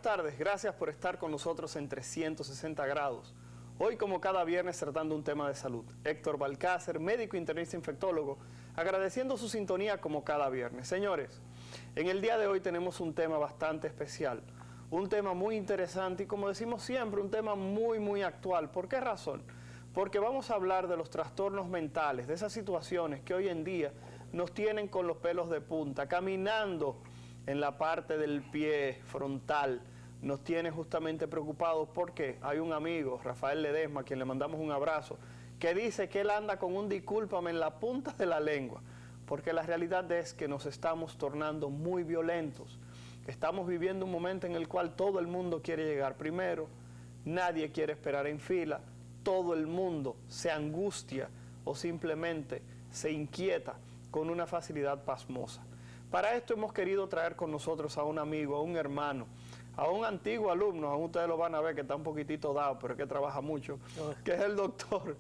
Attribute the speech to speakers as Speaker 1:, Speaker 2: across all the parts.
Speaker 1: tardes, gracias por estar con nosotros en 360 grados. Hoy, como cada viernes, tratando un tema de salud. Héctor Balcácer, médico internista infectólogo, agradeciendo su sintonía como cada viernes. Señores, en el día de hoy tenemos un tema bastante especial, un tema muy interesante y, como decimos siempre, un tema muy actual. ¿Por qué razón? Porque vamos a hablar de los trastornos mentales, de esas situaciones que hoy en día nos tienen con los pelos de punta, caminando en la parte del pie frontal, nos tiene justamente preocupados porque hay un amigo, Rafael Ledesma, a quien le mandamos un abrazo, que dice que él anda con un discúlpame en la punta de la lengua, porque la realidad es que nos estamos tornando muy violentos. Estamos viviendo un momento en el cual todo el mundo quiere llegar primero, nadie quiere esperar en fila, todo el mundo se angustia o simplemente se inquieta con una facilidad pasmosa. Para esto hemos querido traer con nosotros a un amigo, a un hermano, a un antiguo alumno, aún ustedes lo van a ver que está un poquitito dado, pero es que trabaja mucho, que es el doctor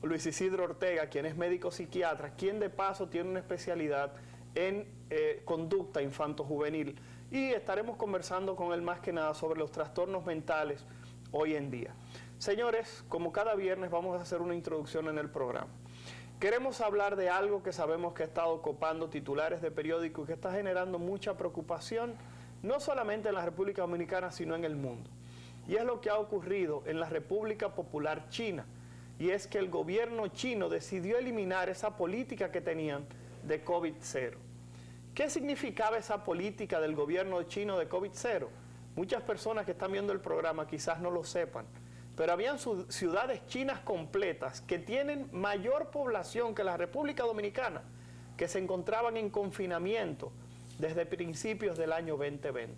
Speaker 1: Luis Isidro Ortega, quien es médico psiquiatra, quien de paso tiene una especialidad en conducta infanto-juvenil. Y estaremos conversando con él más que nada sobre los trastornos mentales hoy en día. Señores, como cada viernes vamos a hacer una introducción en el programa. Queremos hablar de algo que sabemos que ha estado copando titulares de periódicos y que está generando mucha preocupación, no solamente en la República Dominicana, sino en el mundo. Y es lo que ha ocurrido en la República Popular China. Y es que el gobierno chino decidió eliminar esa política que tenían de COVID-0. ¿Qué significaba esa política del gobierno chino de COVID-0? Muchas personas que están viendo el programa quizás no lo sepan. Pero habían ciudades chinas completas que tienen mayor población que la República Dominicana, que se encontraban en confinamiento desde principios del año 2020.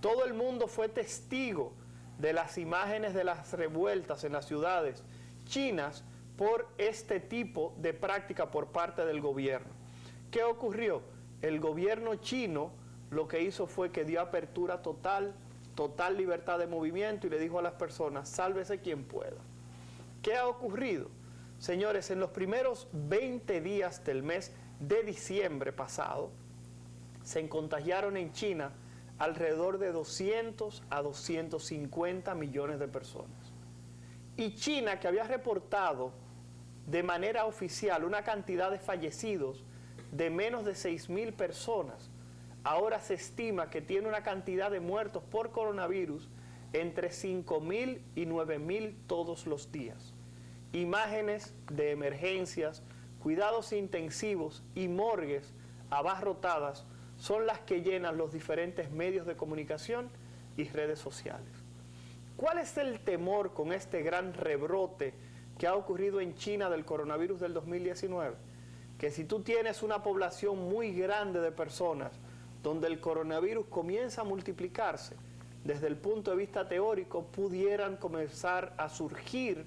Speaker 1: Todo el mundo fue testigo de las imágenes de las revueltas en las ciudades chinas por este tipo de práctica por parte del gobierno. ¿Qué ocurrió? El gobierno chino lo que hizo fue que dio apertura total libertad de movimiento y le dijo a las personas, sálvese quien pueda. ¿Qué ha ocurrido? Señores, en los primeros 20 días del mes de diciembre pasado, se contagiaron en China alrededor de 200 a 250 millones de personas. Y China, que había reportado de manera oficial una cantidad de fallecidos de menos de 6.000 personas, ahora se estima que tiene una cantidad de muertos por coronavirus entre 5.000 y 9.000 todos los días. Imágenes de emergencias, cuidados intensivos y morgues abarrotadas son las que llenan los diferentes medios de comunicación y redes sociales. ¿Cuál es el temor con este gran rebrote que ha ocurrido en China del coronavirus del 2019? Que si tú tienes una población muy grande de personas donde el coronavirus comienza a multiplicarse, desde el punto de vista teórico, pudieran comenzar a surgir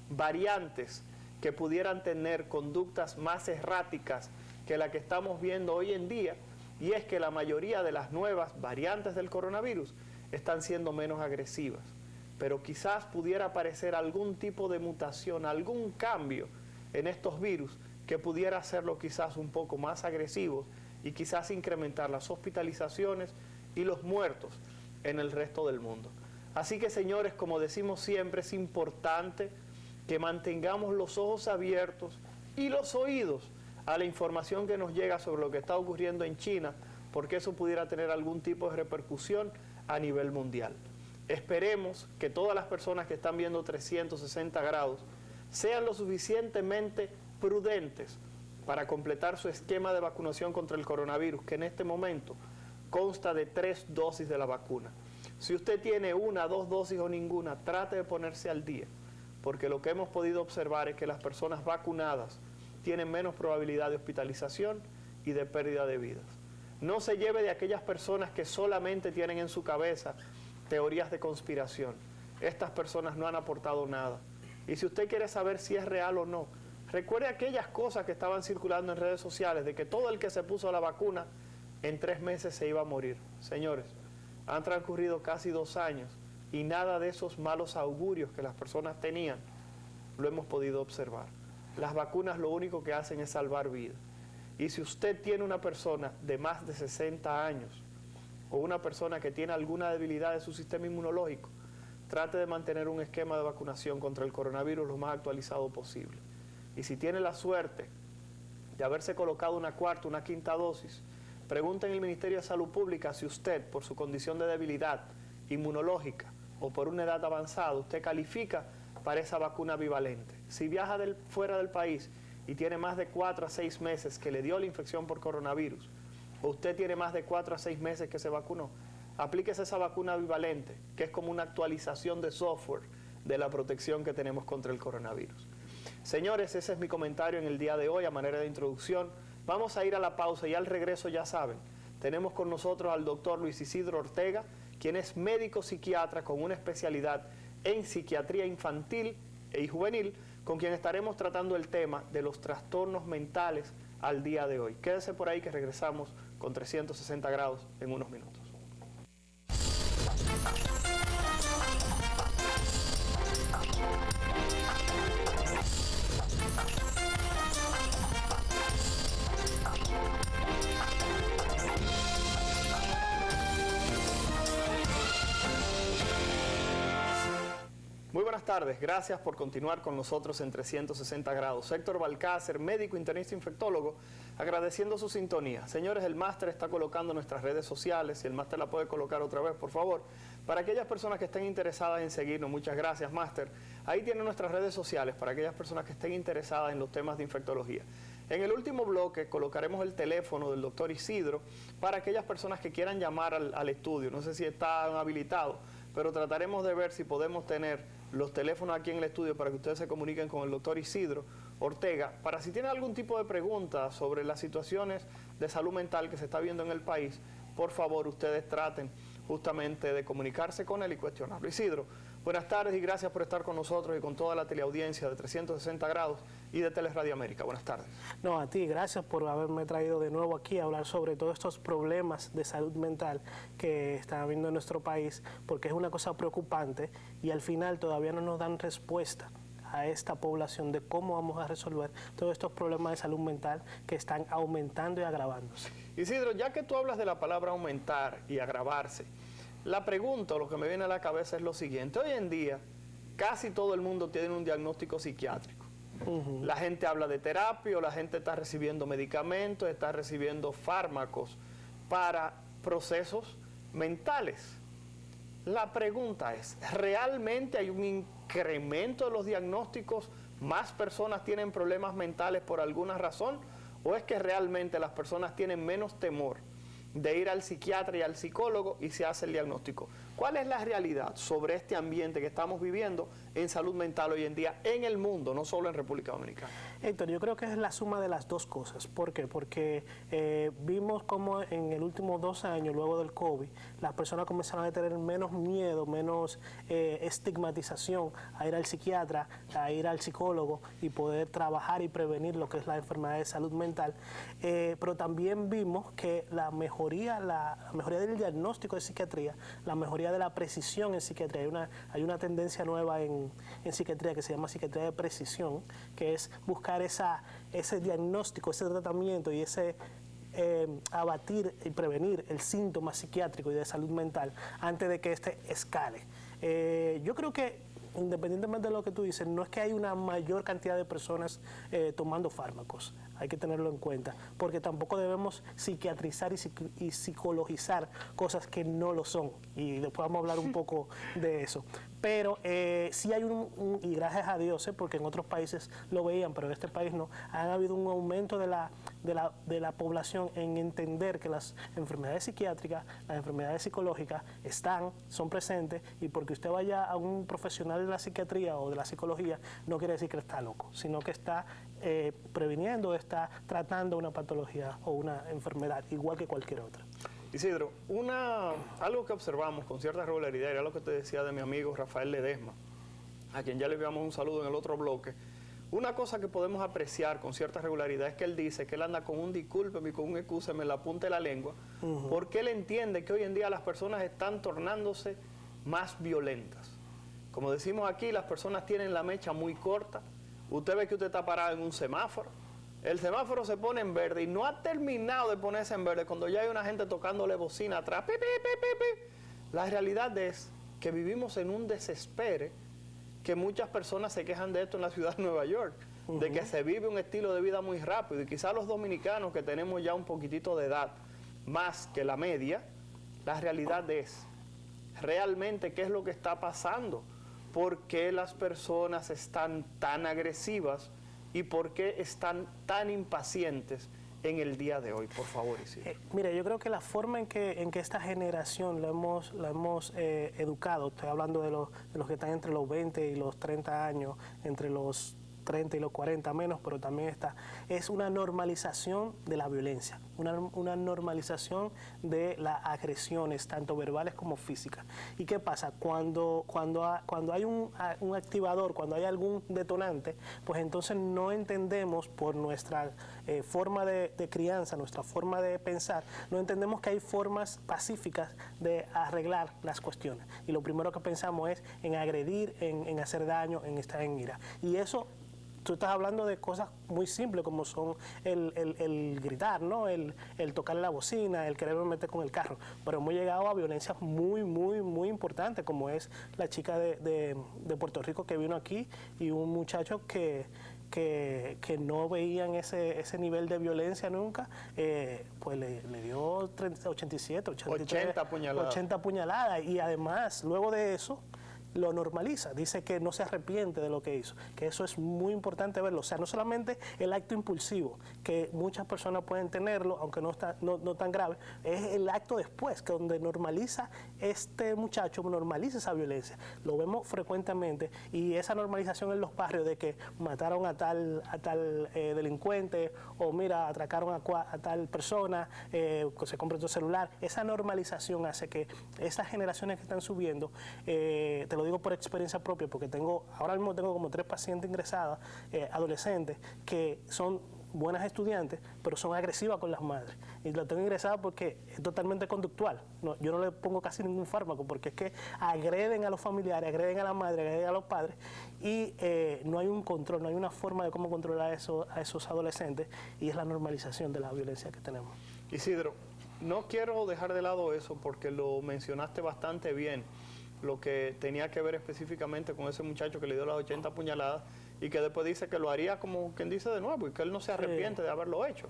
Speaker 1: variantes que pudieran tener conductas más erráticas que la que estamos viendo hoy en día, y es que la mayoría de las nuevas variantes del coronavirus están siendo menos agresivas. Pero quizás pudiera aparecer algún tipo de mutación, algún cambio en estos virus que pudiera hacerlo quizás un poco más agresivos y quizás incrementar las hospitalizaciones y los muertos en el resto del mundo. Así que, señores, como decimos siempre, es importante que mantengamos los ojos abiertos y los oídos a la información que nos llega sobre lo que está ocurriendo en China, porque eso pudiera tener algún tipo de repercusión a nivel mundial. Esperemos que todas las personas que están viendo 360 grados sean lo suficientemente prudentes para completar su esquema de vacunación contra el coronavirus, que en este momento consta de 3 dosis de la vacuna. Si usted tiene 1, 2 dosis o ninguna, trate de ponerse al día, porque lo que hemos podido observar es que las personas vacunadas tienen menos probabilidad de hospitalización y de pérdida de vidas. No se lleve de aquellas personas que solamente tienen en su cabeza teorías de conspiración. Estas personas no han aportado nada. Y si usted quiere saber si es real o no, recuerde aquellas cosas que estaban circulando en redes sociales de que todo el que se puso la vacuna en 3 meses se iba a morir. Señores, han transcurrido casi 2 años y nada de esos malos augurios que las personas tenían lo hemos podido observar. Las vacunas lo único que hacen es salvar vidas. Y si usted tiene una persona de más de 60 años o una persona que tiene alguna debilidad de su sistema inmunológico, trate de mantener un esquema de vacunación contra el coronavirus lo más actualizado posible. Y si tiene la suerte de haberse colocado una cuarta, una quinta dosis, pregunte en el Ministerio de Salud Pública si usted, por su condición de debilidad inmunológica o por una edad avanzada, usted califica para esa vacuna bivalente. Si viaja fuera del país y tiene más de 4 a 6 meses que le dio la infección por coronavirus, o usted tiene más de 4 a 6 meses que se vacunó, aplíquese esa vacuna bivalente, que es como una actualización de software de la protección que tenemos contra el coronavirus. Señores, ese es mi comentario en el día de hoy a manera de introducción. Vamos a ir a la pausa y al regreso, ya saben, tenemos con nosotros al doctor Luis Isidro Ortega, quien es médico psiquiatra con una especialidad en psiquiatría infantil y juvenil, con quien estaremos tratando el tema de los trastornos mentales al día de hoy. Quédese por ahí que regresamos con 360 grados en unos minutos. Muy buenas tardes, gracias por continuar con nosotros en 360 grados. Héctor Balcácer, médico internista infectólogo, agradeciendo su sintonía. Señores, el máster está colocando nuestras redes sociales, si el máster la puede colocar otra vez, por favor, para aquellas personas que estén interesadas en seguirnos. Muchas gracias, máster. Ahí tienen nuestras redes sociales para aquellas personas que estén interesadas en los temas de infectología. En el último bloque colocaremos el teléfono del doctor Isidro para aquellas personas que quieran llamar al estudio. No sé si están habilitados, pero trataremos de ver si podemos tener los teléfonos aquí en el estudio para que ustedes se comuniquen con el doctor Isidro Ortega, para si tienen algún tipo de pregunta sobre las situaciones de salud mental que se está viendo en el país, por favor ustedes traten justamente de comunicarse con él y cuestionarlo. Isidro, buenas tardes y gracias por estar con nosotros y con toda la teleaudiencia de 360 grados y de Teleradio América. Buenas tardes.
Speaker 2: No, a ti, gracias por haberme traído de nuevo aquí a hablar sobre todos estos problemas de salud mental que están habiendo en nuestro país, porque es una cosa preocupante y al final todavía no nos dan respuesta a esta población de cómo vamos a resolver todos estos problemas de salud mental que están aumentando y agravándose.
Speaker 1: Isidro, ya que tú hablas de la palabra aumentar y agravarse, la pregunta o lo que me viene a la cabeza es lo siguiente. Hoy en día casi todo el mundo tiene un diagnóstico psiquiátrico. La gente habla de terapia, o la gente está recibiendo medicamentos, está recibiendo fármacos para procesos mentales. La pregunta es, ¿realmente hay un incremento de los diagnósticos? ¿Más personas tienen problemas mentales por alguna razón? ¿O es que realmente las personas tienen menos temor de ir al psiquiatra y al psicólogo y se hace el diagnóstico? ¿Cuál es la realidad sobre este ambiente que estamos viviendo en salud mental hoy en día en el mundo, no solo en República Dominicana?
Speaker 2: Héctor, yo creo que es la suma de las dos cosas. ¿Por qué? Porque vimos como en el último 2 años, luego del COVID, las personas comenzaron a tener menos miedo, menos estigmatización a ir al psiquiatra, a ir al psicólogo y poder trabajar y prevenir lo que es la enfermedad de salud mental. Pero también vimos que la mejoría del diagnóstico de psiquiatría, la mejoría de la precisión en psiquiatría, hay una tendencia nueva en psiquiatría que se llama psiquiatría de precisión, que es buscar ese diagnóstico, ese tratamiento y ese abatir y prevenir el síntoma psiquiátrico y de salud mental antes de que este escale. Yo creo que independientemente de lo que tú dices, no es que hay una mayor cantidad de personas tomando fármacos, hay que tenerlo en cuenta, porque tampoco debemos psiquiatrizar y psicologizar cosas que no lo son, y después vamos a hablar un poco de eso. Pero sí hay y gracias a Dios, porque en otros países lo veían, pero en este país no, ha habido un aumento de la población en entender que las enfermedades psiquiátricas, las enfermedades psicológicas son presentes, y porque usted vaya a un profesional de la psiquiatría o de la psicología, no quiere decir que está loco, sino que está previniendo, está tratando una patología o una enfermedad, igual que cualquier otra.
Speaker 1: Isidro, algo que observamos con cierta regularidad, era lo que te decía de mi amigo Rafael Ledesma, a quien ya le enviamos un saludo en el otro bloque. Una cosa que podemos apreciar con cierta regularidad es que él dice que él anda con un discúlpeme y con un excúseme en la punta de la lengua, porque él entiende que hoy en día las personas están tornándose más violentas. Como decimos aquí, las personas tienen la mecha muy corta. Usted ve que usted está parado en un semáforo, El semáforo se pone en verde y no ha terminado de ponerse en verde cuando ya hay una gente tocándole bocina atrás. Pi, pi, pi, pi, pi. La realidad es que vivimos en un desespere, que muchas personas se quejan de esto en la ciudad de Nueva York, de que se vive un estilo de vida muy rápido, y quizás los dominicanos que tenemos ya un poquitito de edad, más que la media, la realidad es realmente qué es lo que está pasando, por qué las personas están tan agresivas y por qué están tan impacientes en el día de hoy, por favor, Isidro.
Speaker 2: Mira, yo creo que la forma en que esta generación la hemos educado, estoy hablando de los que están entre los 20 y los 30 años, entre los 30 y los 40 menos, pero también es una normalización de la violencia, una normalización de las agresiones, tanto verbales como físicas. ¿Y qué pasa? Cuando hay un activador, cuando hay algún detonante, pues entonces no entendemos por nuestra forma de crianza, nuestra forma de pensar, no entendemos que hay formas pacíficas de arreglar las cuestiones. Y lo primero que pensamos es en agredir, en hacer daño, en estar en ira. Y eso... Tú estás hablando de cosas muy simples como son el gritar, ¿no? El tocarle la bocina, el quererme meter con el carro. Pero hemos llegado a violencias muy, muy, muy importantes, como es la chica de Puerto Rico que vino aquí y un muchacho que no veían ese nivel de violencia nunca, pues le dio 87,
Speaker 1: 80 puñaladas.
Speaker 2: 80 puñaladas. Y además, luego de eso, lo normaliza, dice que no se arrepiente de lo que hizo, que eso es muy importante verlo. O sea, no solamente el acto impulsivo, que muchas personas pueden tenerlo, aunque no tan grave, es el acto después, que donde normaliza este muchacho, normaliza esa violencia. Lo vemos frecuentemente, y esa normalización en los barrios de que mataron a tal delincuente, o mira, atracaron a tal persona, se compró tu celular. Esa normalización hace que esas generaciones que están subiendo, te lo digo por experiencia propia, porque ahora mismo tengo como 3 pacientes ingresadas, adolescentes, que son buenas estudiantes, pero son agresivas con las madres. Y las tengo ingresadas porque es totalmente conductual. Yo no le pongo casi ningún fármaco, porque es que agreden a los familiares, agreden a la madre, agreden a los padres, y no hay un control, no hay una forma de cómo controlar a esos adolescentes, y es la normalización de la violencia que tenemos.
Speaker 1: Isidro, no quiero dejar de lado eso porque lo mencionaste bastante bien, lo que tenía que ver específicamente con ese muchacho que le dio las 80 puñaladas y que después dice que lo haría como quien dice de nuevo y que él no se arrepiente de haberlo hecho.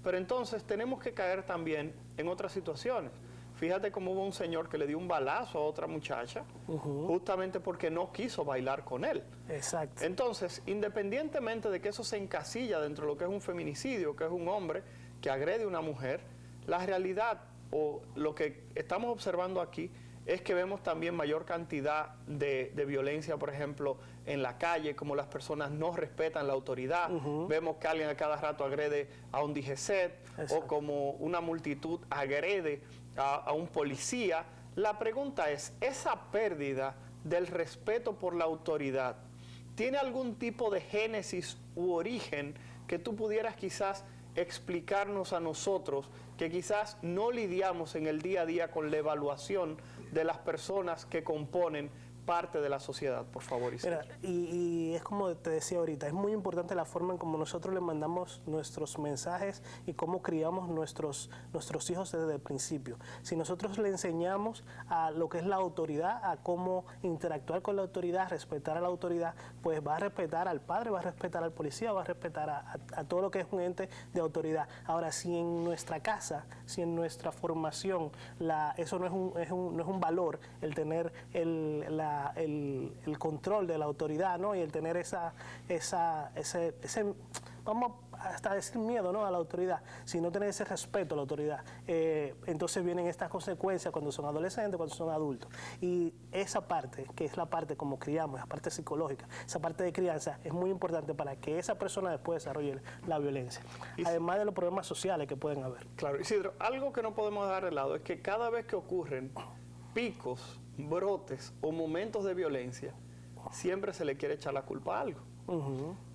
Speaker 1: Pero entonces tenemos que caer también en otras situaciones. Fíjate cómo hubo un señor que le dio un balazo a otra muchacha, justamente porque no quiso bailar con él.
Speaker 2: Exacto.
Speaker 1: Entonces, independientemente de que eso se encasilla dentro de lo que es un feminicidio, que es un hombre que agrede a una mujer, la realidad o lo que estamos observando aquí es que vemos también mayor cantidad de violencia, por ejemplo, en la calle, como las personas no respetan la autoridad. Vemos que alguien a cada rato agrede a un DGCET, o como una multitud agrede a un policía. La pregunta es, ¿esa pérdida del respeto por la autoridad tiene algún tipo de génesis u origen que tú pudieras quizás explicarnos a nosotros, que quizás no lidiamos en el día a día con la evaluación de las personas que componen parte de la sociedad? Por favor, Isidro.
Speaker 2: Mira, y es como te decía ahorita, es muy importante la forma en cómo nosotros le mandamos nuestros mensajes y cómo criamos nuestros hijos desde el principio. Si nosotros le enseñamos a lo que es la autoridad, a cómo interactuar con la autoridad, respetar a la autoridad, pues va a respetar al padre, va a respetar al policía, va a respetar a todo lo que es un ente de autoridad. Ahora, si en nuestra casa, si en nuestra formación, eso no es un valor, el tener el control de la autoridad, ¿no? Y el tener ese vamos hasta decir miedo, ¿no?, a la autoridad, si no tener ese respeto a la autoridad, entonces vienen estas consecuencias cuando son adolescentes, cuando son adultos. Y esa parte, que es la parte como criamos, esa parte psicológica, esa parte de crianza, es muy importante para que esa persona después desarrolle la violencia, además de los problemas sociales que pueden haber.
Speaker 1: Claro, Isidro, algo que no podemos dejar de lado es que cada vez que ocurren picos, brotes o momentos de violencia, siempre se le quiere echar la culpa a algo.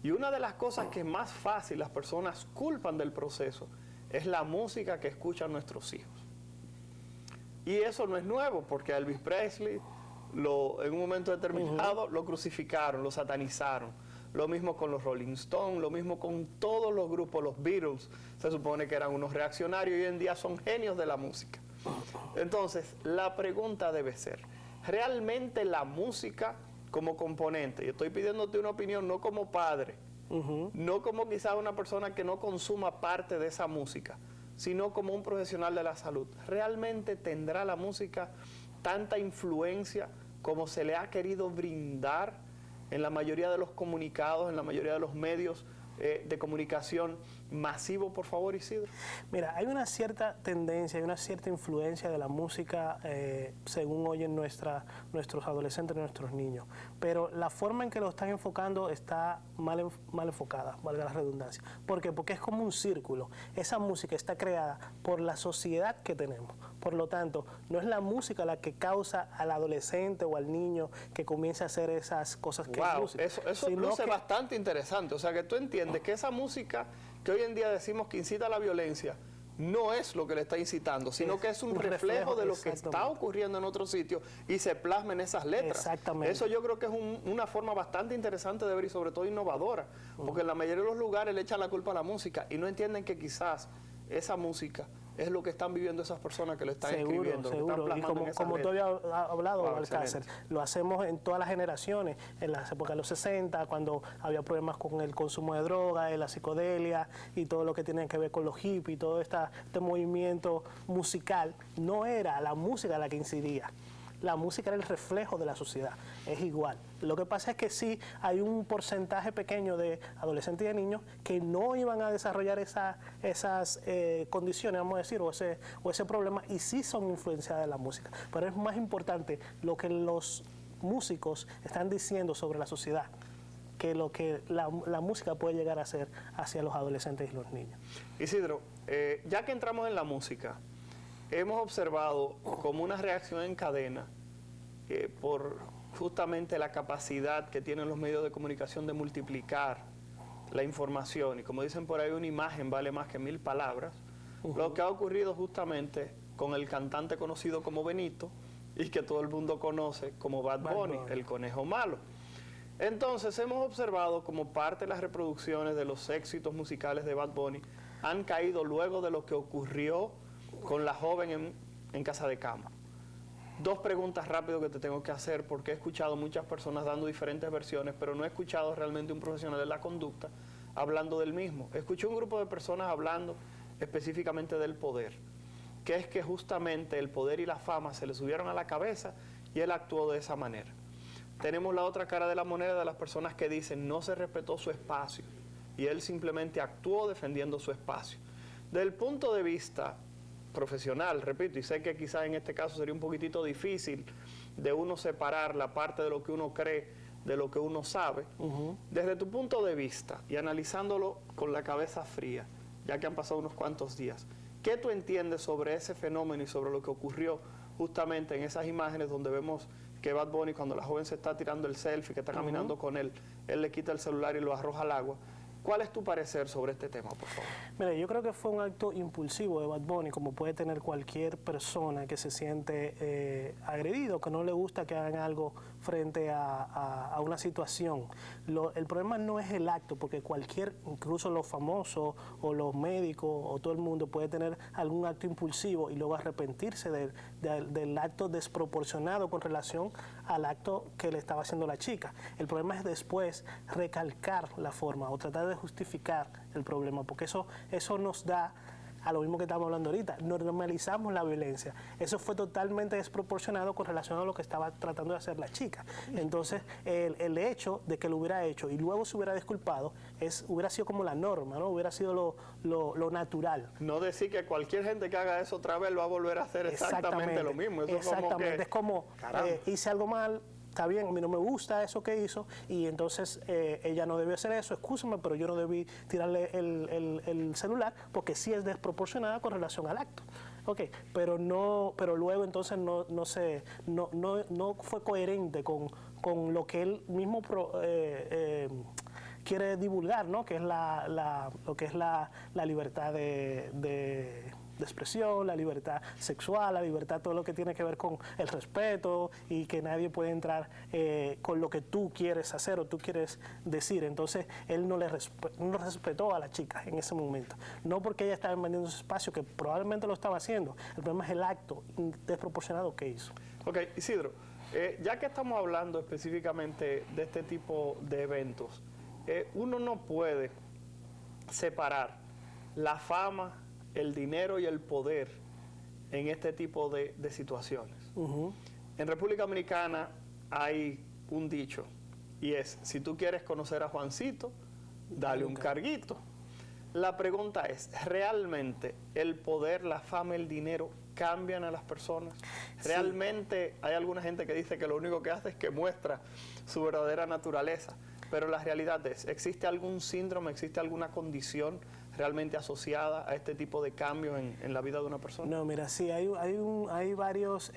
Speaker 1: Y una de las cosas que más fácil las personas culpan del proceso es la música que escuchan nuestros hijos. Y eso no es nuevo, porque a Elvis Presley en un momento determinado lo crucificaron, lo satanizaron. lo mismo con los Rolling Stones, lo mismo con todos los grupos, los Beatles, se supone que eran unos reaccionarios y hoy en día son genios de la música. Entonces, la pregunta debe ser, ¿realmente la música como componente? Y estoy pidiéndote una opinión no como padre, no como quizás una persona que no consuma parte de esa música, sino como un profesional de la salud. ¿Realmente tendrá la música tanta influencia como se le ha querido brindar en la mayoría de los comunicados, en la mayoría de los medios de comunicación masivo, por favor, Isidro?
Speaker 2: Mira, hay una cierta tendencia, hay una cierta influencia de la música según oyen nuestros adolescentes, nuestros niños, pero la forma en que lo están enfocando está mal enfocada, valga la redundancia. ¿Por qué? Porque es como un círculo. Esa música está creada por la sociedad que tenemos. Por lo tanto, no es la música la que causa al adolescente o al niño que comience a hacer esas cosas que es música.
Speaker 1: Eso luce bastante interesante. O sea, que tú entiendes que esa música que hoy en día decimos que incita a la violencia no es lo que le está incitando, sino que es un reflejo de lo que está ocurriendo en otro sitio y se plasma en esas letras.
Speaker 2: Exactamente.
Speaker 1: Eso yo creo que es una forma bastante interesante de ver y sobre todo innovadora, porque en la mayoría de los lugares le echan la culpa a la música y no entienden que quizás esa música es lo que están viviendo esas personas que lo están escribiendo.
Speaker 2: Seguro, y como tú habías hablado, Balcácer, lo hacemos en todas las generaciones, en las épocas de los 60, cuando había problemas con el consumo de droga, la psicodelia y todo lo que tiene que ver con los hippies, todo este movimiento musical, no era la música la que incidía. La música era el reflejo de la sociedad, es igual. Lo que pasa es que sí hay un porcentaje pequeño de adolescentes y de niños que no iban a desarrollar esas condiciones, vamos a decir, o ese problema, y sí son influenciadas de la música. Pero es más importante lo que los músicos están diciendo sobre la sociedad que lo que la música puede llegar a ser hacia los adolescentes y los niños.
Speaker 1: Isidro, ya que entramos en la música, hemos observado como una reacción en cadena por justamente la capacidad que tienen los medios de comunicación de multiplicar la información. Y como dicen por ahí, una imagen vale más que 1000 palabras. Lo que ha ocurrido justamente con el cantante conocido como Benito y que todo el mundo conoce como Bad Bunny, el conejo malo. Entonces hemos observado como parte de las reproducciones de los éxitos musicales de Bad Bunny han caído luego de lo que ocurrió con la joven en Casa de Cama. Dos preguntas rápido que te tengo que hacer, porque he escuchado muchas personas dando diferentes versiones, pero no he escuchado realmente un profesional de la conducta hablando del mismo. Escuché un grupo de personas hablando específicamente del poder, que es que justamente el poder y la fama se le subieron a la cabeza y él actuó de esa manera. Tenemos la otra cara de la moneda de las personas que dicen no se respetó su espacio y él simplemente actuó defendiendo su espacio. Desde el punto de vista profesional, repito, y sé que quizás en este caso sería un poquitito difícil de uno separar la parte de lo que uno cree de lo que uno sabe, desde tu punto de vista y analizándolo con la cabeza fría, ya que han pasado unos cuantos días, ¿qué tú entiendes sobre ese fenómeno y sobre lo que ocurrió justamente en esas imágenes donde vemos que Bad Bunny, cuando la joven se está tirando el selfie, que está caminando con él le quita el celular y lo arroja al agua? ¿Cuál es tu parecer sobre este tema, por favor?
Speaker 2: Mira, yo creo que fue un acto impulsivo de Bad Bunny, como puede tener cualquier persona que se siente agredido, que no le gusta que hagan algo frente a una situación. El problema no es el acto, porque incluso los famosos o los médicos o todo el mundo puede tener algún acto impulsivo y luego arrepentirse del acto desproporcionado con relación al acto que le estaba haciendo la chica. El problema es después recalcar la forma o tratar de justificar el problema, porque eso nos da a lo mismo que estamos hablando ahorita, normalizamos la violencia. Eso fue totalmente desproporcionado con relación a lo que estaba tratando de hacer la chica. Entonces, el hecho de que lo hubiera hecho y luego se hubiera disculpado, hubiera sido como la norma, ¿no? Hubiera sido lo natural.
Speaker 1: No decir que cualquier gente que haga eso otra vez lo va a volver a hacer exactamente lo mismo. Eso
Speaker 2: exactamente, es como hice algo mal, está bien, a mí no me gusta eso que hizo y entonces ella no debió hacer eso, excúsame, pero yo no debí tirarle el celular porque sí es desproporcionada con relación al acto. Okay, pero luego entonces no fue coherente con lo que él mismo quiere divulgar, ¿no? Que es lo que es la libertad de de expresión, la libertad sexual, la libertad, todo lo que tiene que ver con el respeto y que nadie puede entrar con lo que tú quieres hacer o tú quieres decir. Entonces él no respetó a la chica en ese momento, no porque ella estaba invadiendo su espacio, que probablemente lo estaba haciendo, el problema es el acto desproporcionado que hizo.
Speaker 1: Ok, Isidro, ya que estamos hablando específicamente de este tipo de eventos, uno no puede separar la fama, el dinero y el poder en este tipo de situaciones. En República Dominicana hay un dicho, y es, si tú quieres conocer a Juancito, dale un carguito. La pregunta es, ¿realmente el poder, la fama, el dinero cambian a las personas? ¿Realmente hay alguna gente que dice que lo único que hace es que muestra su verdadera naturaleza? Pero la realidad es, ¿existe algún síndrome, existe alguna condición realmente asociada a este tipo de cambios en la vida de una persona?
Speaker 2: No, mira, sí, hay varios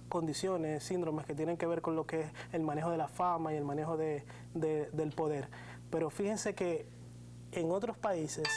Speaker 2: condiciones, síndromes que tienen que ver con lo que es el manejo de la fama y el manejo del poder. Pero fíjense que en otros países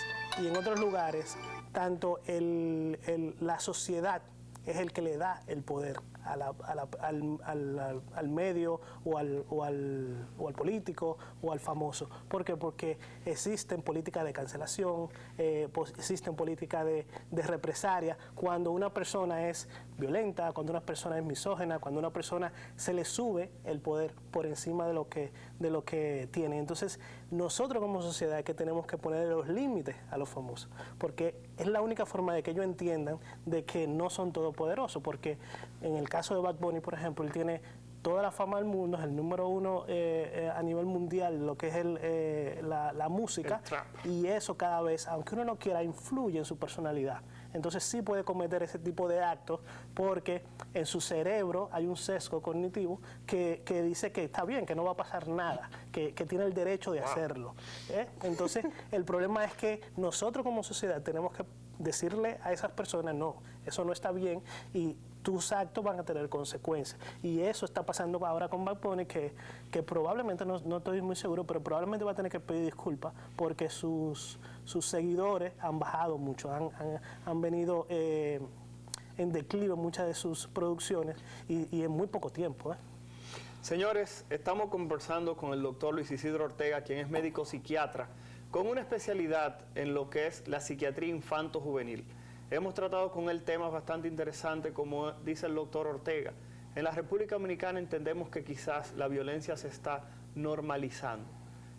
Speaker 2: y en otros lugares, tanto la sociedad es el que le da el poder al medio o al político o al famoso. ¿Por qué? Porque existen políticas de cancelación, existen políticas de represalia. Cuando una persona es violenta, cuando una persona es misógina, cuando una persona se le sube el poder por encima de lo que tiene. Entonces, nosotros como sociedad es que tenemos que poner los límites a los famosos, porque es la única forma de que ellos entiendan de que no son todopoderosos, porque en el caso de Bad Bunny, por ejemplo, él tiene toda la fama del mundo, es el número uno a nivel mundial, lo que es la música, y eso cada vez, aunque uno no quiera, influye en su personalidad. Entonces sí puede cometer ese tipo de actos porque en su cerebro hay un sesgo cognitivo que dice que está bien, que no va a pasar nada, que tiene el derecho de hacerlo. Entonces el problema es que nosotros como sociedad tenemos que decirle a esas personas, no, eso no está bien y tus actos van a tener consecuencias. Y eso está pasando ahora con Bad Bunny, que probablemente, no estoy muy seguro, pero probablemente va a tener que pedir disculpas porque sus seguidores han bajado mucho, han venido en declive muchas de sus producciones y en muy poco tiempo.
Speaker 1: Señores, estamos conversando con el doctor Luis Isidro Ortega, quien es médico psiquiatra, con una especialidad en lo que es la psiquiatría infanto-juvenil. Hemos tratado con él temas bastante interesantes, como dice el doctor Ortega. En la República Dominicana entendemos que quizás la violencia se está normalizando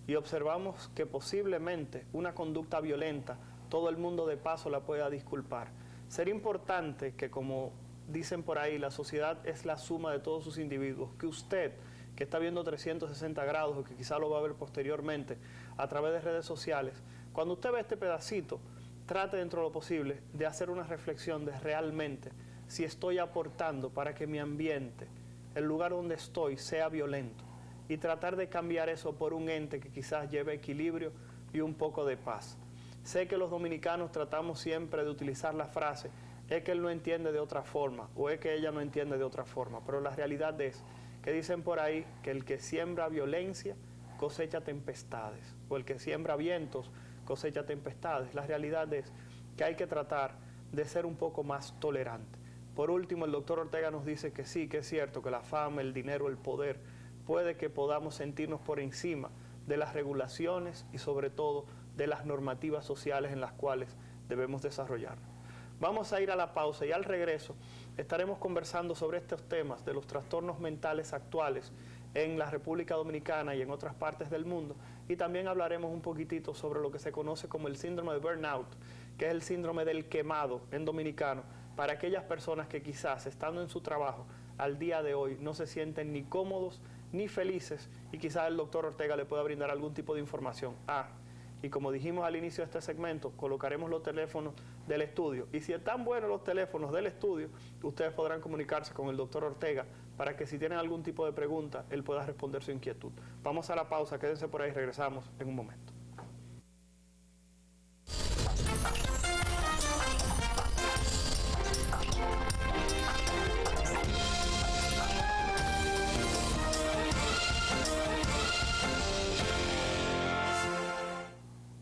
Speaker 1: y observamos que posiblemente una conducta violenta todo el mundo de paso la pueda disculpar. Sería importante que, como dicen por ahí, la sociedad es la suma de todos sus individuos, que usted, que está viendo 360 grados o que quizá lo va a ver posteriormente a través de redes sociales, cuando usted ve este pedacito, trate dentro de lo posible de hacer una reflexión de realmente si estoy aportando para que mi ambiente, el lugar donde estoy, sea violento, y tratar de cambiar eso por un ente que quizás lleve equilibrio y un poco de paz. Sé que los dominicanos tratamos siempre de utilizar la frase, es que él no entiende de otra forma, o es que ella no entiende de otra forma, pero la realidad es que dicen por ahí que el que siembra violencia cosecha tempestades, o el que siembra vientos cosecha tempestades. La realidad es que hay que tratar de ser un poco más tolerante. Por último, el doctor Ortega nos dice que sí, que es cierto que la fama, el dinero, el poder, puede que podamos sentirnos por encima de las regulaciones y sobre todo de las normativas sociales en las cuales debemos desarrollarnos. Vamos a ir a la pausa y al regreso estaremos conversando sobre estos temas de los trastornos mentales actuales en la República Dominicana y en otras partes del mundo, y también hablaremos un poquitito sobre lo que se conoce como el síndrome de burnout, que es el síndrome del quemado en dominicano, para aquellas personas que quizás estando en su trabajo al día de hoy no se sienten ni cómodos ni felices, y quizás el doctor Ortega le pueda brindar algún tipo de información. Y como dijimos al inicio de este segmento, colocaremos los teléfonos del estudio. Y si están buenos los teléfonos del estudio, ustedes podrán comunicarse con el doctor Ortega para que si tienen algún tipo de pregunta, él pueda responder su inquietud. Vamos a la pausa, quédense por ahí, regresamos en un momento.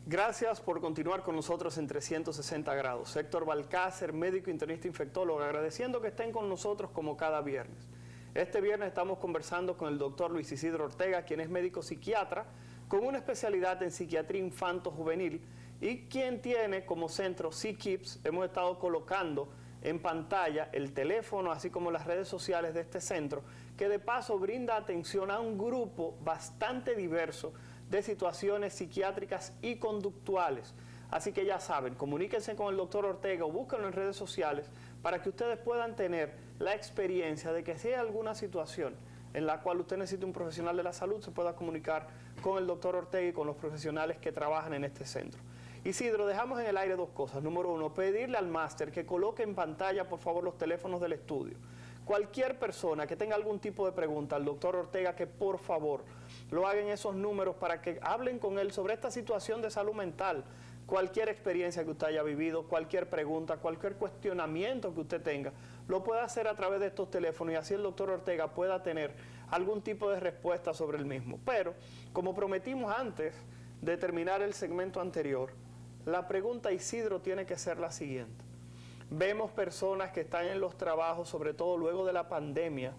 Speaker 1: Gracias por continuar con nosotros en 360 grados. Héctor Balcácer, médico internista infectólogo, agradeciendo que estén con nosotros como cada viernes. Este viernes estamos conversando con el doctor Luis Isidro Ortega, quien es médico psiquiatra con una especialidad en psiquiatría infanto-juvenil y quien tiene como centro SickKids. Hemos estado colocando en pantalla el teléfono, así como las redes sociales de este centro, que de paso brinda atención a un grupo bastante diverso de situaciones psiquiátricas y conductuales. Así que ya saben, comuníquense con el doctor Ortega o búsquenlo en redes sociales para que ustedes puedan tener la experiencia de que si hay alguna situación en la cual usted necesita un profesional de la salud, se pueda comunicar con el doctor Ortega y con los profesionales que trabajan en este centro. Isidro, dejamos en el aire dos cosas. Número uno, pedirle al máster que coloque en pantalla, por favor, los teléfonos del estudio. Cualquier persona que tenga algún tipo de pregunta al doctor Ortega, que por favor lo hagan esos números para que hablen con él sobre esta situación de salud mental. Cualquier experiencia que usted haya vivido, cualquier pregunta, cualquier cuestionamiento que usted tenga, lo puede hacer a través de estos teléfonos y así el doctor Ortega pueda tener algún tipo de respuesta sobre el mismo. Pero, como prometimos antes de terminar el segmento anterior, la pregunta, Isidro, tiene que ser la siguiente. Vemos personas que están en los trabajos, sobre todo luego de la pandemia,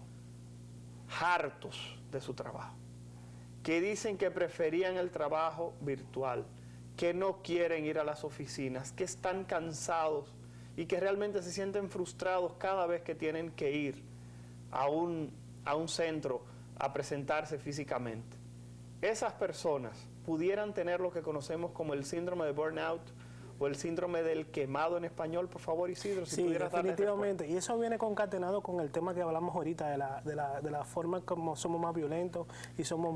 Speaker 1: hartos de su trabajo, que dicen que preferían el trabajo virtual, que no quieren ir a las oficinas, que están cansados y que realmente se sienten frustrados cada vez que tienen que ir a un centro a presentarse físicamente. Esas personas pudieran tener lo que conocemos como el síndrome de burnout o el síndrome del quemado en español. Por favor, Isidro, si
Speaker 2: sí,
Speaker 1: pudieras darle
Speaker 2: definitivamente. Y eso viene concatenado con el tema que hablamos ahorita de la forma como somos más violentos y estamos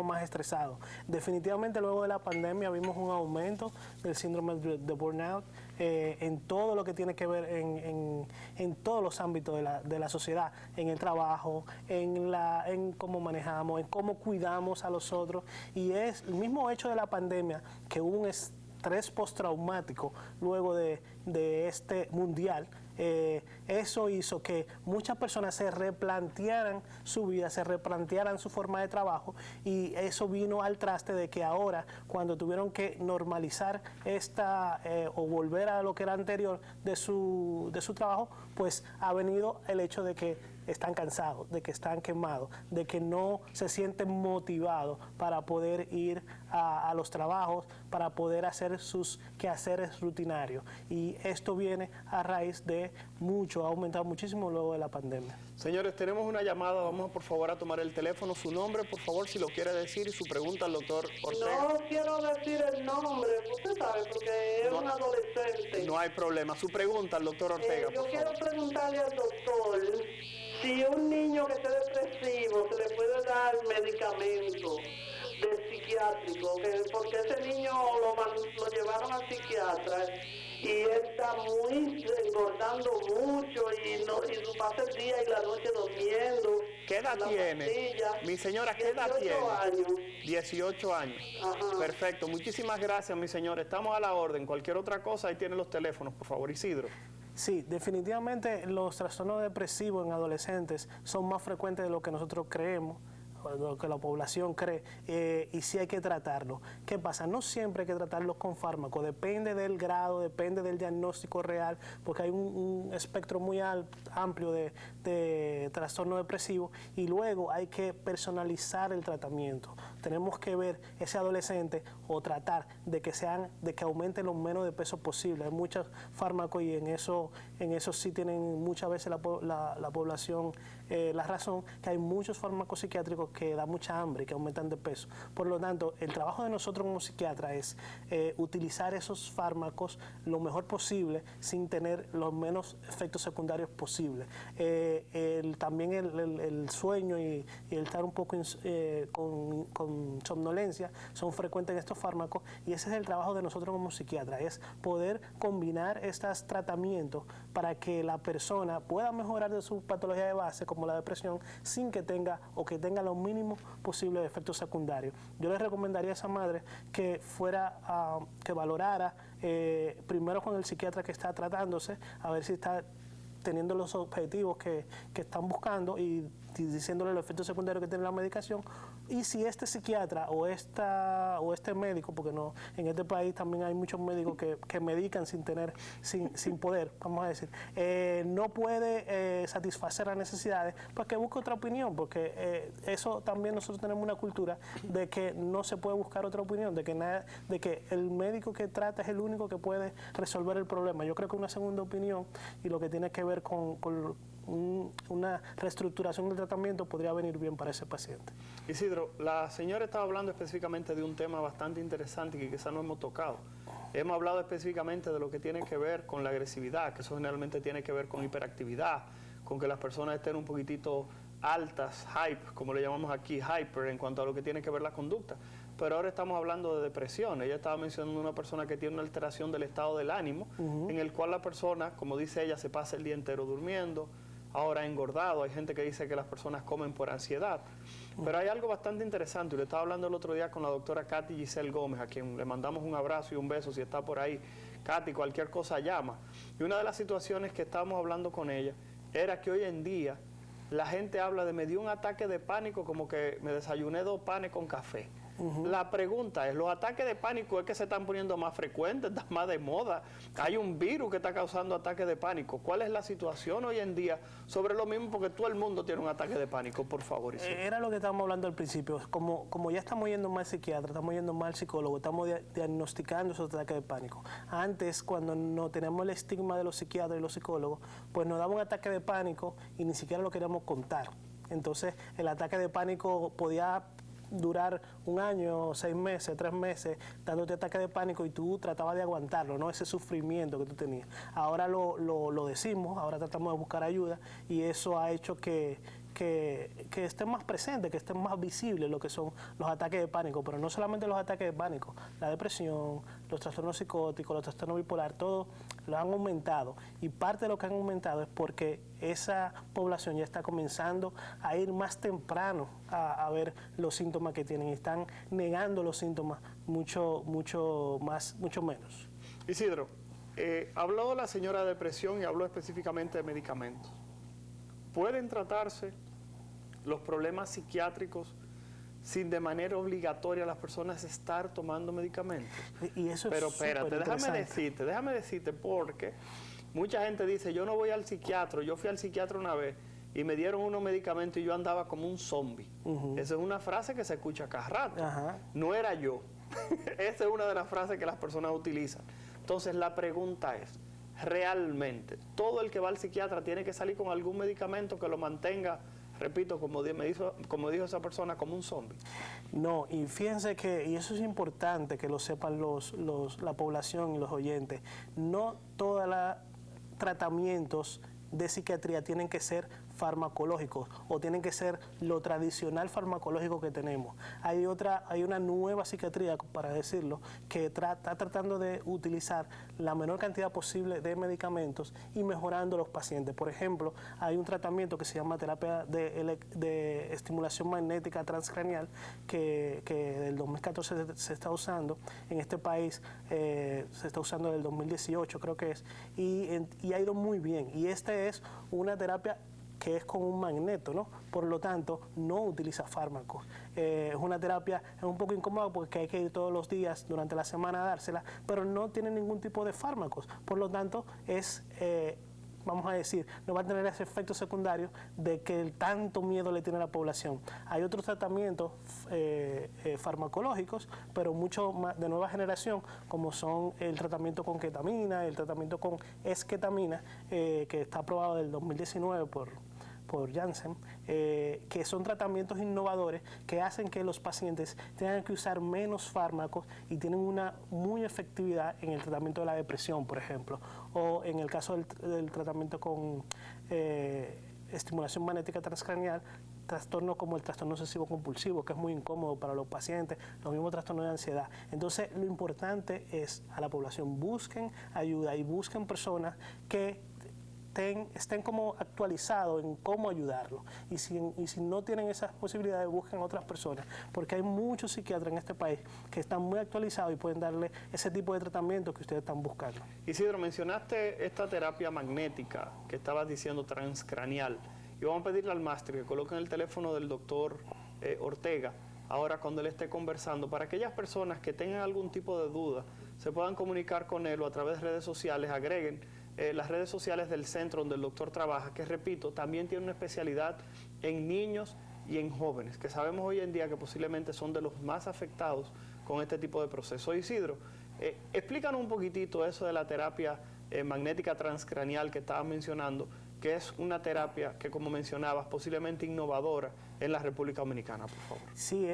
Speaker 2: más estresados. Definitivamente luego de la pandemia vimos un aumento del síndrome de burnout en todo lo que tiene que ver en todos los ámbitos de la sociedad, en el trabajo, en cómo manejamos, en cómo cuidamos a los otros. Y es el mismo hecho de la pandemia que hubo un estrés postraumático luego de este mundial. Eso hizo que muchas personas se replantearan su vida, se replantearan su forma de trabajo, y eso vino al traste de que ahora, cuando tuvieron que normalizar o volver a lo que era anterior de su trabajo, pues ha venido el hecho de que están cansados, de que están quemados, de que no se sienten motivados para poder ir a los trabajos, para poder hacer sus quehaceres rutinarios. Y esto viene a raíz de ha aumentado muchísimo luego de la pandemia.
Speaker 1: Señores, tenemos una llamada, vamos por favor a tomar el teléfono, su nombre, por favor, si lo quiere decir, y su pregunta al doctor Ortega.
Speaker 3: No quiero decir el nombre, usted sabe, porque es un adolescente.
Speaker 1: No hay problema, su pregunta al doctor Ortega,
Speaker 3: yo
Speaker 1: por
Speaker 3: quiero
Speaker 1: favor.
Speaker 3: preguntarle al doctor si un niño que esté depresivo se le puede dar medicamento de psiquiátrico, porque ese niño lo llevaron al psiquiatra y él está engordando mucho y pasa el día y la noche durmiendo.
Speaker 1: ¿Qué edad tiene? Mi señora, ¿qué edad tiene? 18 años.
Speaker 3: Ajá.
Speaker 1: Perfecto, muchísimas gracias, mi señora. Estamos a la orden. Cualquier otra cosa, ahí tienen los teléfonos, por favor, Isidro.
Speaker 2: Sí, definitivamente los trastornos depresivos en adolescentes son más frecuentes de lo que nosotros creemos, lo que la población cree, y sí hay que tratarlo. ¿Qué pasa? No siempre hay que tratarlos con fármacos, depende del grado, depende del diagnóstico real, porque hay un espectro muy amplio de trastorno depresivo, y luego hay que personalizar el tratamiento. Tenemos que ver ese adolescente o tratar de que aumente lo menos de peso posible. Hay muchos fármacos y en eso sí tienen muchas veces la población la razón, que hay muchos fármacos psiquiátricos que dan mucha hambre y que aumentan de peso. Por lo tanto, el trabajo de nosotros como psiquiatras es utilizar esos fármacos lo mejor posible sin tener los menos efectos secundarios posibles. También el sueño y el estar un poco con somnolencia son frecuentes en estos fármacos, y ese es el trabajo de nosotros como psiquiatras, es poder combinar estos tratamientos para que la persona pueda mejorar de su patología de base, como la depresión, sin que tenga lo mínimo posible de efectos secundarios. Yo le recomendaría a esa madre que que valorara primero con el psiquiatra que está tratándose, a ver si está teniendo los objetivos que están buscando y diciéndole los efectos secundarios que tiene la medicación. y si este psiquiatra o este médico, porque no, en este país también hay muchos médicos que medican sin poder, vamos a decir, no puede satisfacer las necesidades, pues que busque otra opinión, porque eso también nosotros tenemos una cultura de que no se puede buscar otra opinión, de que el médico que trata es el único que puede resolver el problema. Yo creo que una segunda opinión y lo que tiene que ver con una reestructuración del tratamiento podría venir bien para ese paciente.
Speaker 1: Isidro, la señora estaba hablando específicamente de un tema bastante interesante que quizás no hemos tocado. Hemos hablado específicamente de lo que tiene que ver con la agresividad, que eso generalmente tiene que ver con hiperactividad, con que las personas estén un poquitito altas, hype, como le llamamos aquí, hyper, en cuanto a lo que tiene que ver la conducta. Pero ahora estamos hablando de depresión. Ella estaba mencionando una persona que tiene una alteración del estado del ánimo, en el cual la persona, como dice ella, se pasa el día entero durmiendo, ahora ha engordado. Hay gente que dice que las personas comen por ansiedad. Pero hay algo bastante interesante, y le estaba hablando el otro día con la doctora Katy Giselle Gómez, a quien le mandamos un abrazo y un beso si está por ahí. Katy, cualquier cosa llama. Y una de las situaciones que estábamos hablando con ella era que hoy en día la gente habla de me dio un ataque de pánico, como que me desayuné 2 panes con café. La pregunta es, ¿los ataques de pánico es que se están poniendo más frecuentes, están más de moda? Hay un virus que está causando ataques de pánico. ¿Cuál es la situación hoy en día sobre lo mismo? Porque todo el mundo tiene un ataque de pánico, por favor.
Speaker 2: Era lo que estábamos hablando al principio. Como ya estamos yendo más al psiquiatra, estamos yendo más al psicólogo, estamos diagnosticando esos ataques de pánico. Antes, cuando no teníamos el estigma de los psiquiatras y los psicólogos, pues nos daba un ataque de pánico y ni siquiera lo queríamos contar. Entonces, el ataque de pánico podía durar 1 año, 6 meses, 3 meses, dándote ataque de pánico y tú tratabas de aguantarlo, ¿no? Ese sufrimiento que tú tenías. Ahora lo decimos, ahora tratamos de buscar ayuda y eso ha hecho que estén más presentes, que estén más visibles lo que son los ataques de pánico, pero no solamente los ataques de pánico, la depresión, los trastornos psicóticos, los trastornos bipolares, todo lo han aumentado y parte de lo que han aumentado es porque esa población ya está comenzando a ir más temprano a ver los síntomas que tienen y están negando los síntomas mucho menos.
Speaker 1: Isidro, habló la señora de depresión y habló específicamente de medicamentos. ¿Pueden tratarse los problemas psiquiátricos sin de manera obligatoria las personas estar tomando medicamentos?
Speaker 2: Y eso
Speaker 1: Pero
Speaker 2: es
Speaker 1: espérate, déjame decirte porque mucha gente dice, yo no voy al psiquiatra, yo fui al psiquiatra una vez y me dieron unos medicamentos y yo andaba como un zombie. Esa es una frase que se escucha cada rato. No era yo. Esa es una de las frases que las personas utilizan. Entonces la pregunta es, ¿realmente todo el que va al psiquiatra tiene que salir con algún medicamento que lo mantenga, repito, como dijo esa persona, como un zombie?
Speaker 2: No, y fíjense que, y eso es importante que lo sepan la población y los oyentes, no todos los tratamientos de psiquiatría tienen que ser farmacológicos o tienen que ser lo tradicional farmacológico que tenemos. Hay una nueva psiquiatría, para decirlo, que está tratando de utilizar la menor cantidad posible de medicamentos y mejorando a los pacientes. Por ejemplo, hay un tratamiento que se llama terapia de estimulación magnética transcranial que del 2014 se está usando. En este país se está usando desde el 2018, creo que es, y ha ido muy bien. Y esta es una terapia que es con un magneto, ¿no? Por lo tanto, no utiliza fármacos. Es una terapia, es un poco incómoda porque hay que ir todos los días durante la semana a dársela, pero no tiene ningún tipo de fármacos. Por lo tanto, vamos a decir, no va a tener ese efecto secundario de que tanto miedo le tiene a la población. Hay otros tratamientos farmacológicos, pero mucho más de nueva generación, como son el tratamiento con ketamina, el tratamiento con esketamina, que está aprobado del 2019 por Janssen, que son tratamientos innovadores que hacen que los pacientes tengan que usar menos fármacos y tienen una muy efectividad en el tratamiento de la depresión, por ejemplo, o en el caso del tratamiento con estimulación magnética transcranial, trastornos como el trastorno obsesivo compulsivo, que es muy incómodo para los pacientes, los mismos trastornos de ansiedad. Entonces, lo importante es a la población, busquen ayuda y busquen personas que estén como actualizados en cómo ayudarlo. Y si no tienen esas posibilidades, busquen otras personas, porque hay muchos psiquiatras en este país que están muy actualizados y pueden darle ese tipo de tratamiento que ustedes están buscando.
Speaker 1: Isidro, mencionaste esta terapia magnética que estabas diciendo transcranial, y vamos a pedirle al máster que coloquen el teléfono del doctor Ortega ahora cuando él esté conversando, para aquellas personas que tengan algún tipo de duda, se puedan comunicar con él o a través de redes sociales, agreguen las redes sociales del centro donde el doctor trabaja, que repito, también tiene una especialidad en niños y en jóvenes, que sabemos hoy en día que posiblemente son de los más afectados con este tipo de proceso. Isidro, explícanos un poquitito eso de la terapia magnética transcranial que estabas mencionando, que es una terapia que, como mencionabas, posiblemente innovadora en la República Dominicana, por favor.
Speaker 2: Sí,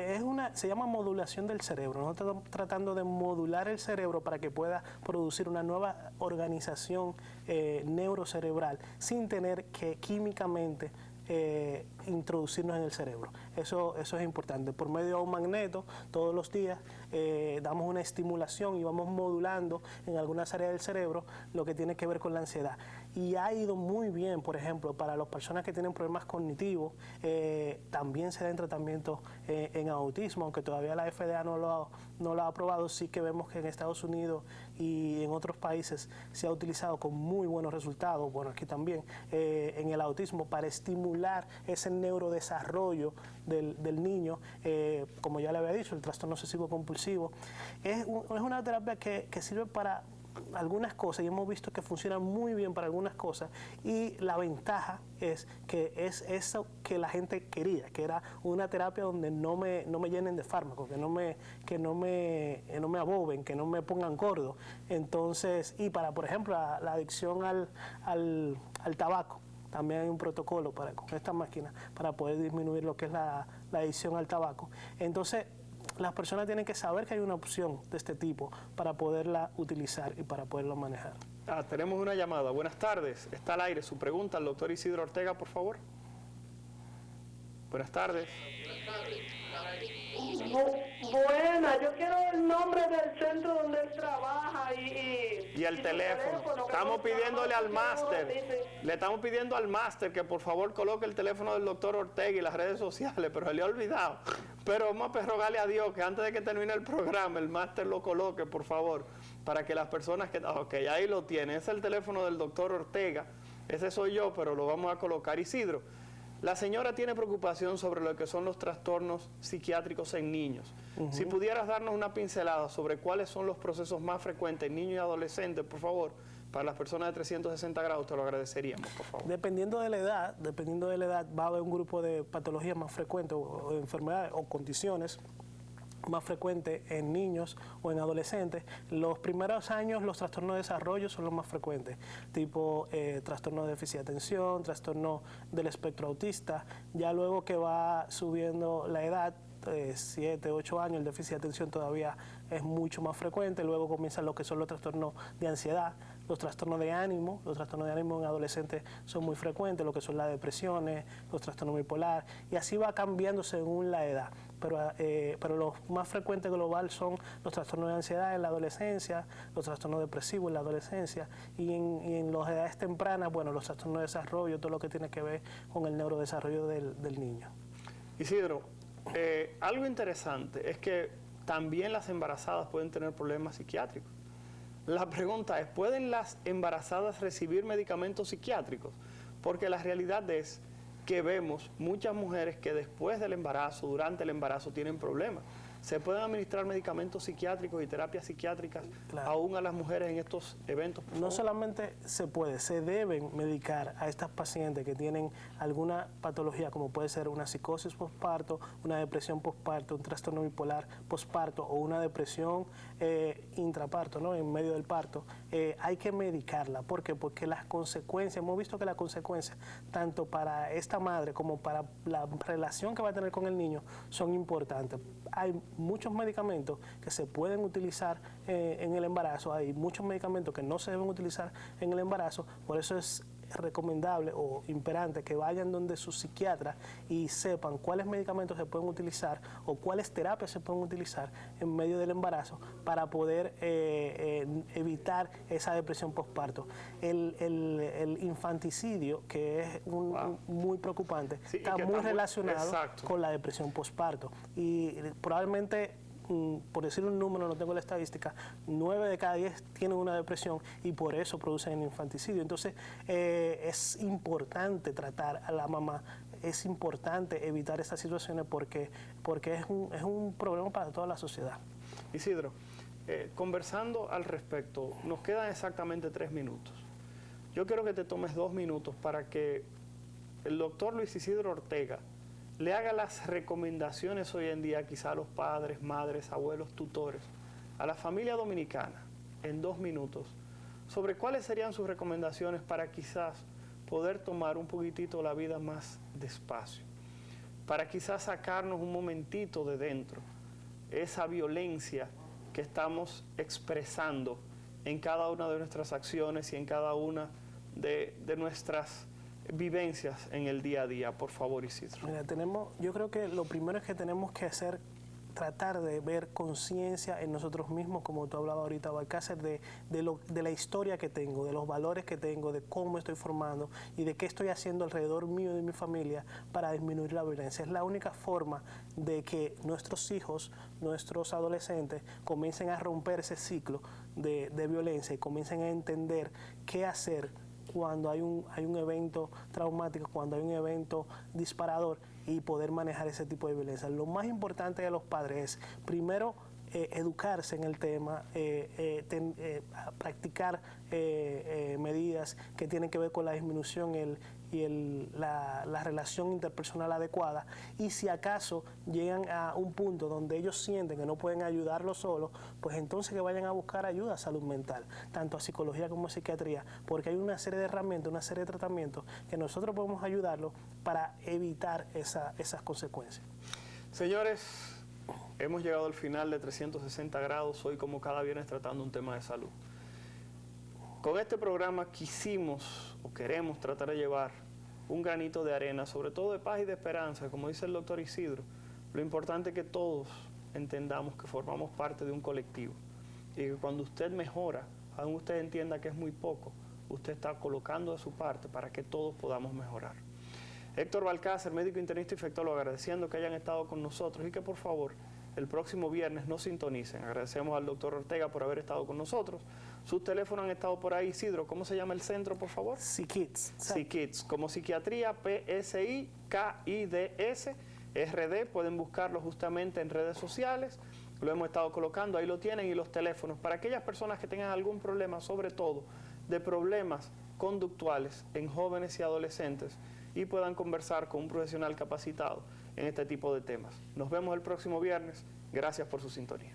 Speaker 2: se llama modulación del cerebro. Nosotros estamos tratando de modular el cerebro para que pueda producir una nueva organización neurocerebral sin tener que químicamente introducirnos en el cerebro. Eso es importante. Por medio de un magneto, todos los días damos una estimulación y vamos modulando en algunas áreas del cerebro lo que tiene que ver con la ansiedad. Y ha ido muy bien, por ejemplo, para las personas que tienen problemas cognitivos, también se da en tratamiento en autismo, aunque todavía la FDA no lo ha aprobado. Sí que vemos que en Estados Unidos y en otros países se ha utilizado con muy buenos resultados, bueno, aquí también, en el autismo, para estimular ese neurodesarrollo del niño, como ya le había dicho, el trastorno obsesivo compulsivo. Es una terapia que sirve para algunas cosas y hemos visto que funciona muy bien para algunas cosas, y la ventaja es que es eso que la gente quería, que era una terapia donde no me llenen de fármacos, que no me aboben, que no me pongan gordo. Entonces, y para, por ejemplo, la adicción al tabaco, también hay un protocolo con esta máquina para poder disminuir lo que es la adicción al tabaco. Entonces, las personas tienen que saber que hay una opción de este tipo para poderla utilizar y para poderlo manejar.
Speaker 1: Tenemos una llamada. Buenas tardes. Está al aire. Su pregunta al doctor Isidro Ortega, por favor. Buenas tardes.
Speaker 3: Buena, yo quiero el nombre del centro donde él trabaja
Speaker 1: y el teléfono. Estamos pidiéndole al máster, le estamos pidiendo al máster que por favor coloque el teléfono del doctor Ortega y las redes sociales, pero se le ha olvidado. Pero vamos a rogarle a Dios que antes de que termine el programa el máster lo coloque, por favor, para que las personas que... Ok, ahí lo tiene, ese es el teléfono del doctor Ortega, ese soy yo, pero lo vamos a colocar. Isidro, la señora tiene preocupación sobre lo que son los trastornos psiquiátricos en niños. Si pudieras darnos una pincelada sobre cuáles son los procesos más frecuentes en niños y adolescentes, por favor, para las personas de 360 grados, te lo agradeceríamos, por favor.
Speaker 2: Dependiendo de la edad, va a haber un grupo de patologías más frecuentes o enfermedades o condiciones más frecuentes en niños o en adolescentes. Los primeros años los trastornos de desarrollo son los más frecuentes, tipo trastorno de déficit de atención, trastorno del espectro autista. Ya luego que va subiendo la edad, 7, 8 años, el déficit de atención todavía es mucho más frecuente. Luego comienzan lo que son los trastornos de ansiedad, los trastornos de ánimo. Los trastornos de ánimo en adolescentes son muy frecuentes, lo que son las depresiones, los trastornos bipolar, y así va cambiando según la edad. Pero los más frecuentes global son los trastornos de ansiedad en la adolescencia, los trastornos depresivos en la adolescencia, y en las edades tempranas, bueno, los trastornos de desarrollo, todo lo que tiene que ver con el neurodesarrollo del niño.
Speaker 1: Isidro, algo interesante es que también las embarazadas pueden tener problemas psiquiátricos. La pregunta es, ¿pueden las embarazadas recibir medicamentos psiquiátricos? Porque la realidad es que vemos muchas mujeres que después del embarazo, durante el embarazo, tienen problemas. ¿Se pueden administrar medicamentos psiquiátricos y terapias psiquiátricas aún a las mujeres en estos eventos?
Speaker 2: No solamente se puede, se deben medicar a estas pacientes que tienen alguna patología, como puede ser una psicosis posparto, una depresión posparto, un trastorno bipolar posparto o una depresión intraparto, ¿no?, en medio del parto. Hay que medicarla. ¿Por qué? Porque las consecuencias, hemos visto que las consecuencias, tanto para esta madre como para la relación que va a tener con el niño, son importantes. Hay muchos medicamentos que se pueden utilizar en el embarazo, hay muchos medicamentos que no se deben utilizar en el embarazo, por eso es recomendable o imperante que vayan donde su psiquiatra y sepan cuáles medicamentos se pueden utilizar o cuáles terapias se pueden utilizar en medio del embarazo para poder evitar esa depresión postparto. El infanticidio, que es muy preocupante, sí, está muy relacionado con la depresión postparto, y probablemente, por decir un número, no tengo la estadística, 9 de cada 10 tienen una depresión y por eso producen el infanticidio. Entonces es importante tratar a la mamá es importante evitar estas situaciones porque es un problema para toda la sociedad.
Speaker 1: Isidro, conversando al respecto, nos quedan exactamente 3 minutos. Yo quiero que te tomes 2 minutos para que el doctor Luis Isidro Ortega le haga las recomendaciones hoy en día quizá a los padres, madres, abuelos, tutores, a la familia dominicana, en 2 minutos, sobre cuáles serían sus recomendaciones para quizás poder tomar un poquitito la vida más despacio, para quizás sacarnos un momentito de dentro esa violencia que estamos expresando en cada una de nuestras acciones y en cada una de nuestras vivencias en el día a día. Por favor, Isidro.
Speaker 2: Mira, yo creo que lo primero es que tenemos que hacer, tratar de ver conciencia en nosotros mismos, como tú hablabas ahorita, Balcácer, de la historia que tengo, de los valores que tengo, de cómo estoy formando y de qué estoy haciendo alrededor mío y de mi familia para disminuir la violencia. Es la única forma de que nuestros hijos, nuestros adolescentes, comiencen a romper ese ciclo de violencia y comiencen a entender qué hacer cuando hay un evento traumático, cuando hay un evento disparador, y poder manejar ese tipo de violencia. Lo más importante de los padres es, primero, educarse en el tema, practicar medidas que tienen que ver con la disminución la relación interpersonal adecuada, y si acaso llegan a un punto donde ellos sienten que no pueden ayudarlo solos, pues entonces que vayan a buscar ayuda a salud mental, tanto a psicología como a psiquiatría, porque hay una serie de herramientas, una serie de tratamientos que nosotros podemos ayudarlos para evitar esas consecuencias.
Speaker 1: Señores, hemos llegado al final de 360 grados, hoy como cada viernes tratando un tema de salud. Con este programa quisimos o queremos tratar de llevar un granito de arena, sobre todo de paz y de esperanza, como dice el doctor Isidro. Lo importante es que todos entendamos que formamos parte de un colectivo y que cuando usted mejora, aunque usted entienda que es muy poco, usted está colocando de su parte para que todos podamos mejorar. Héctor Balcácer, médico internista y infectólogo, agradeciendo que hayan estado con nosotros y que por favor el próximo viernes nos sintonicen. Agradecemos al doctor Ortega por haber estado con nosotros. Sus teléfonos han estado por ahí. Isidro, ¿cómo se llama el centro, por favor?
Speaker 2: PsyKids.
Speaker 1: PsyKids, como psiquiatría, PSIKIDS, RD. Pueden buscarlo justamente en redes sociales. Lo hemos estado colocando, ahí lo tienen, y los teléfonos para aquellas personas que tengan algún problema, sobre todo de problemas conductuales en jóvenes y adolescentes, y puedan conversar con un profesional capacitado en este tipo de temas. Nos vemos el próximo viernes. Gracias por su sintonía.